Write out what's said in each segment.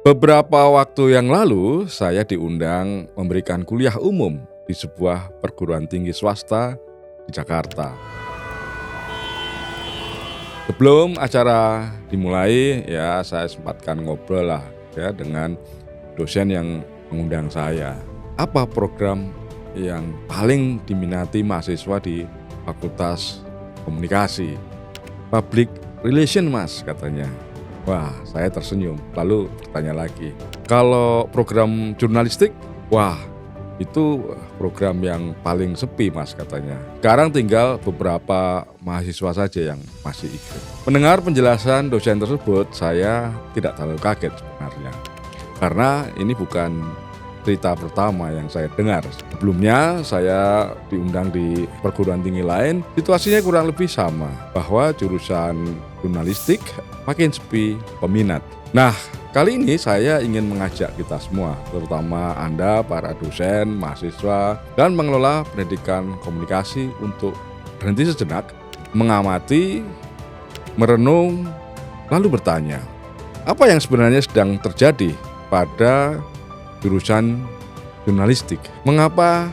Beberapa waktu yang lalu, saya diundang memberikan kuliah umum di sebuah perguruan tinggi swasta di Jakarta. Sebelum acara dimulai, ya saya sempatkan ngobrol lah ya dengan dosen yang mengundang saya. Apa program yang paling diminati mahasiswa di Fakultas Komunikasi? Public Relation, Mas, katanya. Wah, saya tersenyum. Lalu bertanya lagi, kalau program jurnalistik? Wah, itu program yang paling sepi, Mas, katanya. Sekarang tinggal beberapa mahasiswa saja yang masih ikut. Mendengar penjelasan dosen tersebut, saya tidak terlalu kaget sebenarnya. Karena ini bukan cerita pertama yang saya dengar. Sebelumnya saya diundang di perguruan tinggi lain, situasinya kurang lebih sama, bahwa jurusan jurnalistik makin sepi peminat. Nah, kali ini saya ingin mengajak kita semua, terutama Anda para dosen, mahasiswa, dan pengelola pendidikan komunikasi untuk berhenti sejenak, mengamati, merenung, lalu bertanya, apa yang sebenarnya sedang terjadi pada jurusan jurnalistik? Mengapa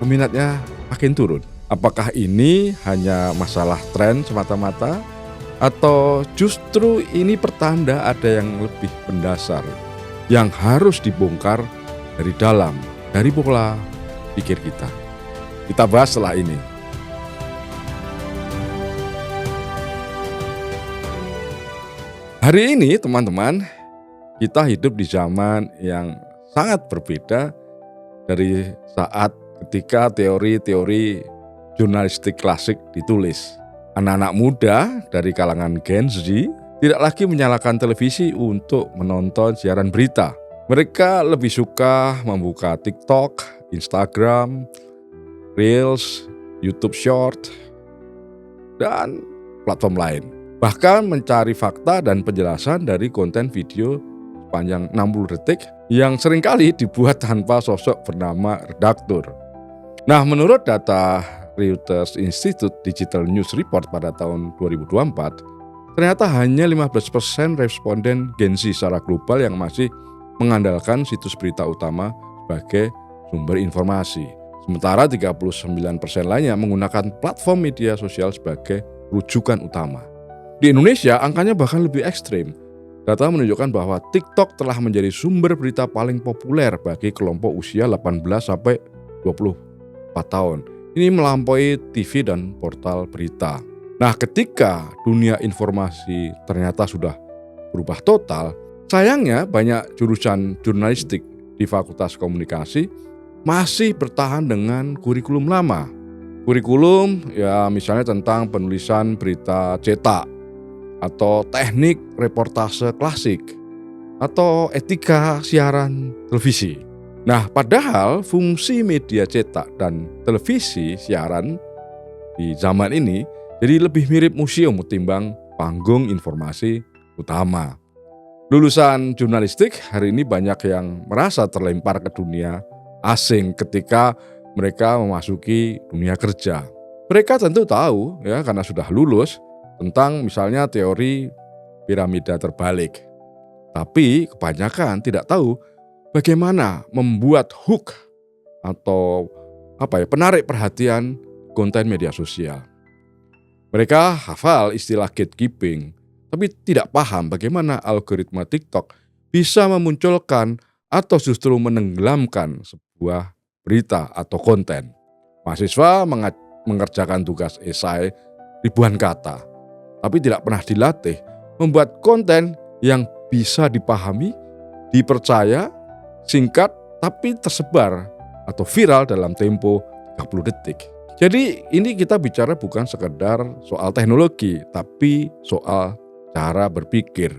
peminatnya makin turun? Apakah ini hanya masalah tren semata-mata? Atau justru ini pertanda ada yang lebih mendasar yang harus dibongkar dari dalam, dari pola pikir kita? Kita bahas setelah ini. Hari ini teman-teman, kita hidup di zaman yang sangat berbeda dari saat ketika teori-teori jurnalistik klasik ditulis. Anak-anak muda dari kalangan Gen Z tidak lagi menyalakan televisi untuk menonton siaran berita. Mereka lebih suka membuka TikTok, Instagram, Reels, YouTube Short, dan platform lain. Bahkan mencari fakta dan penjelasan dari konten video sepanjang 60 detik yang seringkali dibuat tanpa sosok bernama redaktur. Nah, menurut data Reuters Institute Digital News Report pada tahun 2024, ternyata hanya 15% responden Gen Z secara global yang masih mengandalkan situs berita utama sebagai sumber informasi. Sementara 39% lainnya menggunakan platform media sosial sebagai rujukan utama. Di Indonesia, angkanya bahkan lebih ekstrim. Data menunjukkan bahwa TikTok telah menjadi sumber berita paling populer bagi kelompok usia 18-24 tahun. Ini melampaui TV dan portal berita. Nah, ketika dunia informasi ternyata sudah berubah total, sayangnya banyak jurusan jurnalistik di Fakultas Komunikasi masih bertahan dengan kurikulum lama. Kurikulum ya misalnya tentang penulisan berita cetak, atau teknik reportase klasik, atau etika siaran televisi. Nah, padahal fungsi media cetak dan televisi siaran di zaman ini jadi lebih mirip museum ketimbang panggung informasi utama. Lulusan jurnalistik hari ini banyak yang merasa terlempar ke dunia asing ketika mereka memasuki dunia kerja. Mereka tentu tahu ya karena sudah lulus tentang misalnya teori piramida terbalik. Tapi kebanyakan tidak tahu bagaimana membuat hook atau penarik perhatian konten media sosial. Mereka hafal istilah gatekeeping, tapi tidak paham bagaimana algoritma TikTok bisa memunculkan atau justru menenggelamkan sebuah berita atau konten. Mahasiswa mengerjakan tugas esai ribuan kata, tapi tidak pernah dilatih membuat konten yang bisa dipahami, dipercaya, singkat tapi tersebar atau viral dalam tempo 30 detik. Jadi ini kita bicara bukan sekedar soal teknologi, tapi soal cara berpikir,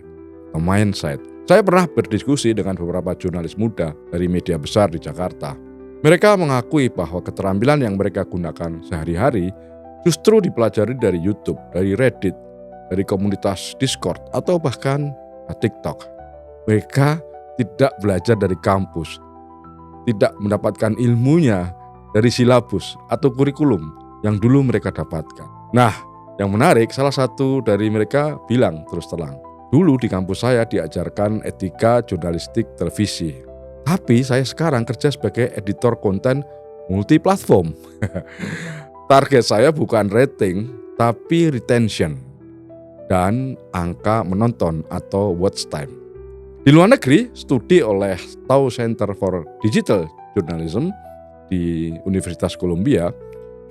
mindset. Saya pernah berdiskusi dengan beberapa jurnalis muda dari media besar di Jakarta. Mereka mengakui bahwa keterampilan yang mereka gunakan sehari-hari justru dipelajari dari YouTube, dari Reddit, dari komunitas Discord, atau bahkan TikTok. Mereka tidak belajar dari kampus, tidak mendapatkan ilmunya dari silabus atau kurikulum yang dulu mereka dapatkan. Nah, yang menarik, salah satu dari mereka bilang terus terang, Dulu di kampus saya diajarkan etika jurnalistik televisi. Tapi saya sekarang kerja sebagai editor konten multiplatform. Target saya bukan rating, tapi retention dan angka menonton atau watch time. Di luar negeri, studi oleh Stowe Center for Digital Journalism di Universitas Columbia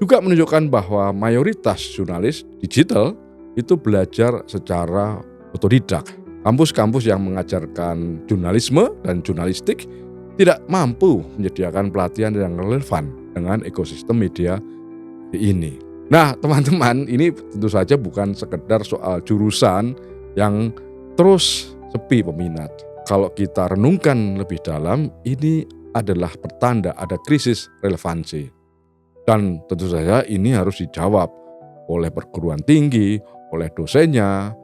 juga menunjukkan bahwa mayoritas jurnalis digital itu belajar secara otodidak. Kampus-kampus yang mengajarkan jurnalisme dan jurnalistik tidak mampu menyediakan pelatihan yang relevan dengan ekosistem media ini. Nah, teman-teman, ini tentu saja bukan sekedar soal jurusan yang terus sepi peminat. Kalau kita renungkan lebih dalam, ini adalah pertanda ada krisis relevansi. Dan tentu saja ini harus dijawab oleh perguruan tinggi, oleh dosennya,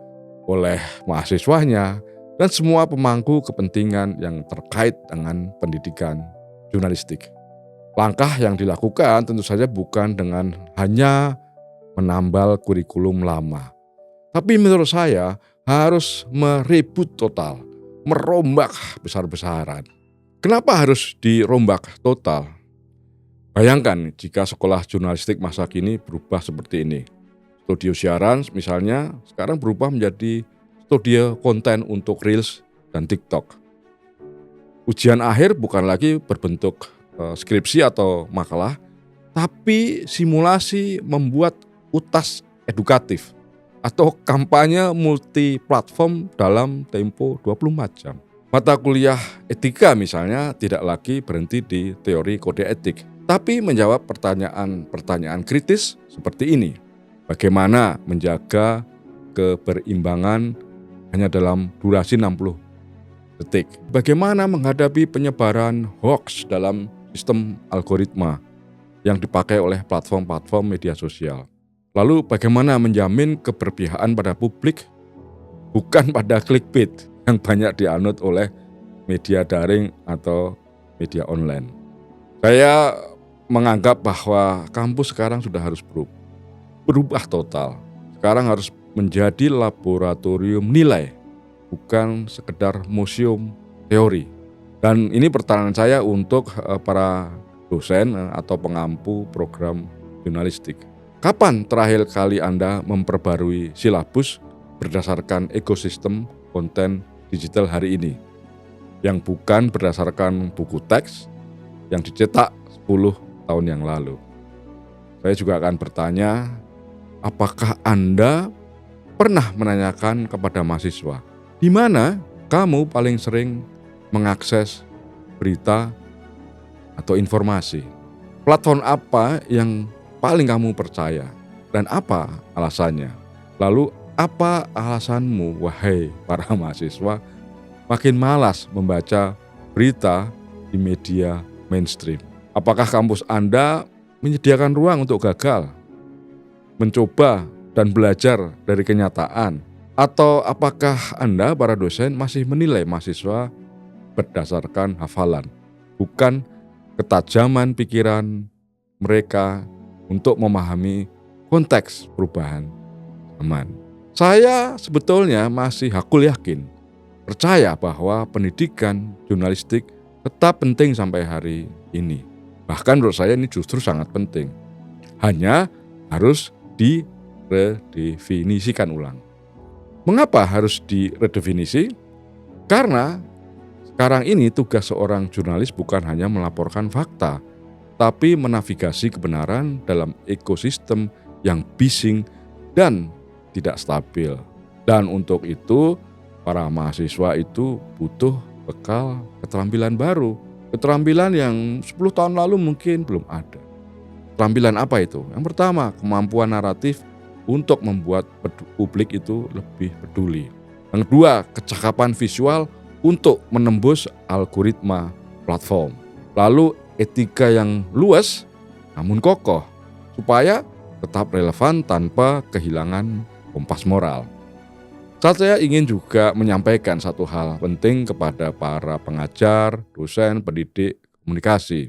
oleh mahasiswanya, dan semua pemangku kepentingan yang terkait dengan pendidikan jurnalistik. Langkah yang dilakukan tentu saja bukan dengan hanya menambal kurikulum lama. Tapi menurut saya harus mereboot total, merombak besar-besaran. Kenapa harus dirombak total? Bayangkan jika sekolah jurnalistik masa kini berubah seperti ini. Studio siaran misalnya sekarang berubah menjadi studio konten untuk Reels dan TikTok. Ujian akhir bukan lagi berbentuk skripsi atau makalah, tapi simulasi membuat utas edukatif atau kampanye multi-platform dalam tempo 24 jam. Mata kuliah etika misalnya tidak lagi berhenti di teori kode etik, tapi menjawab pertanyaan-pertanyaan kritis seperti ini. Bagaimana menjaga keberimbangan hanya dalam durasi 60 detik? Bagaimana menghadapi penyebaran hoax dalam sistem algoritma yang dipakai oleh platform-platform media sosial? Lalu bagaimana menjamin keberpihakan pada publik bukan pada clickbait yang banyak dianut oleh media daring atau media online? Saya menganggap bahwa kampus sekarang sudah harus berubah total. Sekarang harus menjadi laboratorium nilai, bukan sekedar museum teori. Dan ini pertanyaan saya untuk para dosen atau pengampu program jurnalistik. Kapan terakhir kali Anda memperbarui silabus berdasarkan ekosistem konten digital hari ini? Yang bukan berdasarkan buku teks yang dicetak 10 tahun yang lalu. Saya juga akan bertanya, apakah Anda pernah menanyakan kepada mahasiswa, di mana kamu paling sering mengakses berita atau informasi? Platform apa yang paling kamu percaya dan apa alasannya? Lalu apa alasanmu, wahai para mahasiswa, makin malas membaca berita di media mainstream? Apakah kampus Anda menyediakan ruang untuk gagal, mencoba dan belajar dari kenyataan? Atau apakah Anda, para dosen, masih menilai mahasiswa berdasarkan hafalan, bukan ketajaman pikiran mereka untuk memahami konteks perubahan zaman? Saya sebetulnya masih hakul yakin, percaya bahwa pendidikan jurnalistik tetap penting sampai hari ini. Bahkan menurut saya ini justru sangat penting. Hanya harus diredefinisikan ulang. Mengapa harus diredefinisi? Karena sekarang ini tugas seorang jurnalis bukan hanya melaporkan fakta, tapi menavigasi kebenaran dalam ekosistem yang bising dan tidak stabil. Dan untuk itu, para mahasiswa itu butuh bekal keterampilan baru. Keterampilan yang 10 tahun lalu mungkin belum ada. Keterampilan apa itu? Yang pertama, kemampuan naratif untuk membuat publik itu lebih peduli. Yang kedua, kecakapan visual untuk menembus algoritma platform. Lalu etika yang luas namun kokoh, supaya tetap relevan tanpa kehilangan kompas moral. Saya ingin juga menyampaikan satu hal penting kepada para pengajar, dosen, pendidik komunikasi.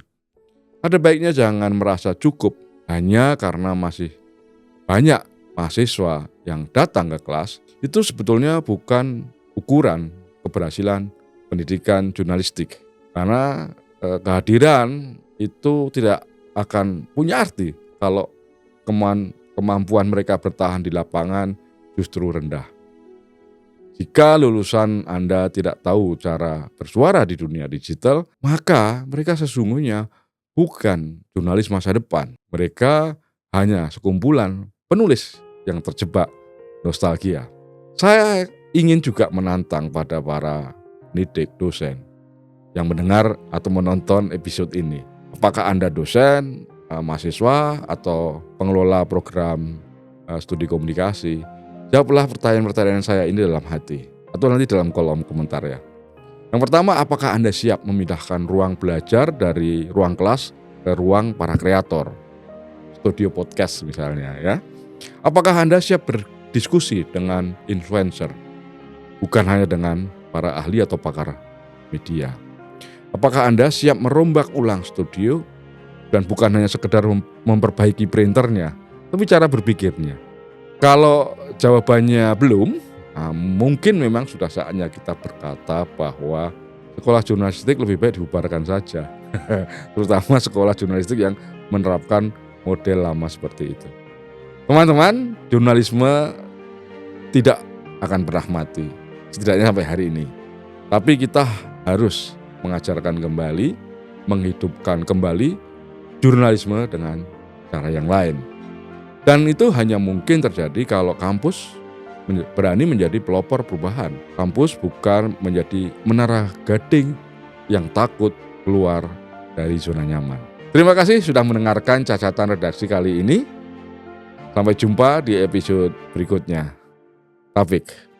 Ada baiknya jangan merasa cukup hanya karena masih banyak mahasiswa yang datang ke kelas. Itu sebetulnya bukan ukuran keberhasilan pendidikan jurnalistik. Karena kehadiran itu tidak akan punya arti kalau kemampuan mereka bertahan di lapangan justru rendah. Jika lulusan Anda tidak tahu cara bersuara di dunia digital, maka mereka sesungguhnya bukan jurnalis masa depan. Mereka hanya sekumpulan penulis yang terjebak nostalgia. Saya ingin juga menantang pada para pendidik, dosen yang mendengar atau menonton episode ini. Apakah Anda dosen, mahasiswa, atau pengelola program studi komunikasi? Jawablah pertanyaan-pertanyaan saya ini dalam hati atau nanti dalam kolom komentar ya. Yang pertama, apakah Anda siap memindahkan ruang belajar dari ruang kelas ke ruang para kreator? Studio podcast misalnya ya. Apakah Anda siap berdiskusi dengan influencer? Bukan hanya dengan para ahli atau pakar media. Apakah Anda siap merombak ulang studio dan bukan hanya sekedar memperbaiki printernya, tapi cara berpikirnya? Kalau jawabannya belum, mungkin memang sudah saatnya kita berkata bahwa sekolah jurnalistik lebih baik dibubarkan saja. Terutama sekolah jurnalistik yang menerapkan model lama seperti itu. Teman-teman, jurnalisme tidak akan pernah mati, setidaknya sampai hari ini. Tapi kita harus mengajarkan kembali, menghidupkan kembali jurnalisme dengan cara yang lain. Dan itu hanya mungkin terjadi kalau kampus berani menjadi pelopor perubahan. Kampus bukan menjadi menara gading yang takut keluar dari zona nyaman. Terima kasih sudah mendengarkan cacatan redaksi kali ini. Sampai jumpa di episode berikutnya. Taufik.